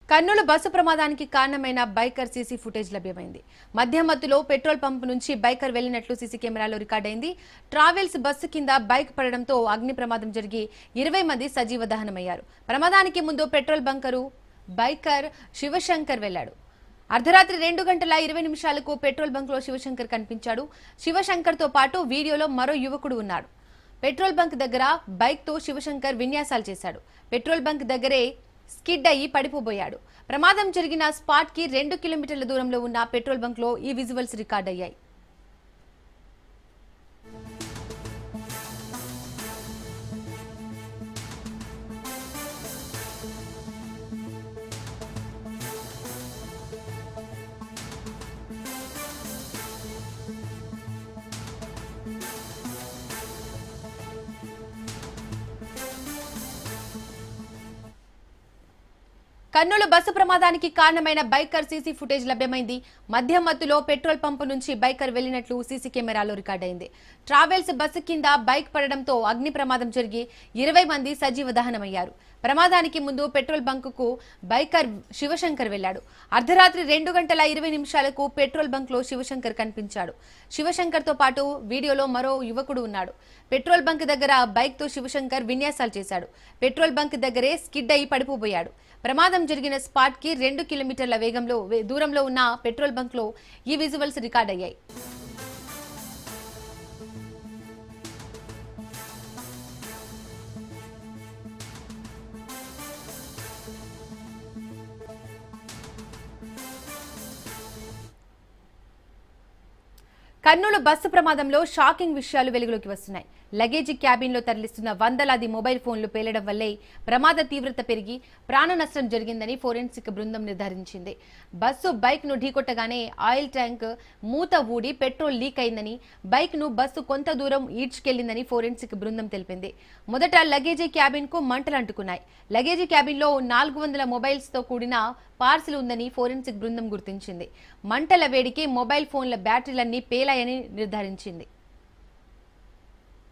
Kurnool bus ప్రమాదానికి కారణమైన biker CC footage లభ్యమైంది. మధ్యమత్తులో పెట్రోల్ పంప్ నుంచి బైకర్ వెళ్లినట్లు సీసీ కెమెరాలో రికార్డైంది. ట్రావెల్స్ బస్సు కింద బైక్ పడడంతో అగ్ని ప్రమాదం జరిగి 20 మంది సజీవ దహనమయ్యారు. ప్రమాదానికి ముందు పెట్రోల్ బంకరు బైకర్ శివశంకర్ వెళ్లాడు. అర్ధరాత్రి 2:20 పెట్రోల్ బంక్ లో శివశంకర్ కనిపించాడు. శివశంకర్ తో పాటు వీడియోలో మరో యువకుడు ఉన్నాడు. పెట్రోల్ బంక్ దగ్గర బైక్ తో శివశంకర్ విన్యాసాలు చేశాడు. పెట్రోల్ బంక్ దగ్గరే స్కిడ్ అయ్యి పడిపోబోయాడు. ప్రమాదం జరిగిన స్పాట్ కి 2 కిలోమీటర్ల దూరంలో ఉన్న పెట్రోల్ బంక్ లో ఈ విజువల్స్ రికార్డ్ అయ్యాయి. కర్నూలు బస్సు ప్రమాదానికి కారణమైన బైకర్ సీసీ ఫుటేజ్ లభ్యమైంది. మధ్యమత్తులో పెట్రోల్ పంపు నుంచి బైకర్ వెళ్లినట్లు సీసీ కెమెరాలో రికార్డైంది. ట్రావెల్స్ బస్సు కింద బైక్ పడడంతో అగ్ని ప్రమాదం జరిగి 20 మంది సజీవ దహనమయ్యారు. ప్రమాదానికి ముందు పెట్రోల్ బంకుకు బైకర్ శివశంకర్ వెళ్లాడు. అర్ధరాత్రి 2:20 పెట్రోల్ బంక్ లో శివశంకర్ కనిపించాడు. శివశంకర్ తో పాటు వీడియోలో మరో యువకుడు ఉన్నాడు. పెట్రోల్ బంక్ దగ్గర బైక్ తో శివశంకర్ విన్యాసాలు చేశాడు. పెట్రోల్ బంక్ దగ్గరే స్కిడ్ అయి పడిపోబోయాడు. ప్రమాదం జరిగిన స్పాట్ కి 2 కిలోమీటర్ల దూరంలో ఉన్న పెట్రోల్ బంక్ లో ఈ విజువల్స్ రికార్డ్ అయ్యాయి. కర్నూలు బస్సు ప్రమాదంలో షాకింగ్ విషయాలు వెలుగులోకి వస్తున్నాయి. లగేజీ క్యాబిన్ లో తరలిస్తున్న వందలాది మొబైల్ ఫోన్లు పేలడం వల్లే ప్రమాద తీవ్రత పెరిగి ప్రాణ నష్టం జరిగిందని ఫోరెన్సిక్ బృందం నిర్ధారించింది. బస్సు బైక్ ను ఢీకొట్టగానే ఆయిల్ ట్యాంక్ మూత ఊడి పెట్రోల్ లీక్ అయిందని, బైక్ ను బస్సు కొంత దూరం ఈడ్చుకెళ్లిందని ఫోరెన్సిక్ బృందం తెలిపింది. మొదట లగేజీ క్యాబిన్ కు మంటలు అంటుకున్నాయి. లగేజీ క్యాబిన్ లో 400 మొబైల్స్ తో కూడిన పార్సిల్ ఉందని ఫోరెన్సిక్ బృందం గుర్తించింది. మంటల వేడికి మొబైల్ ఫోన్ల బ్యాటరీలన్నీ పేలాయని నిర్ధారించింది.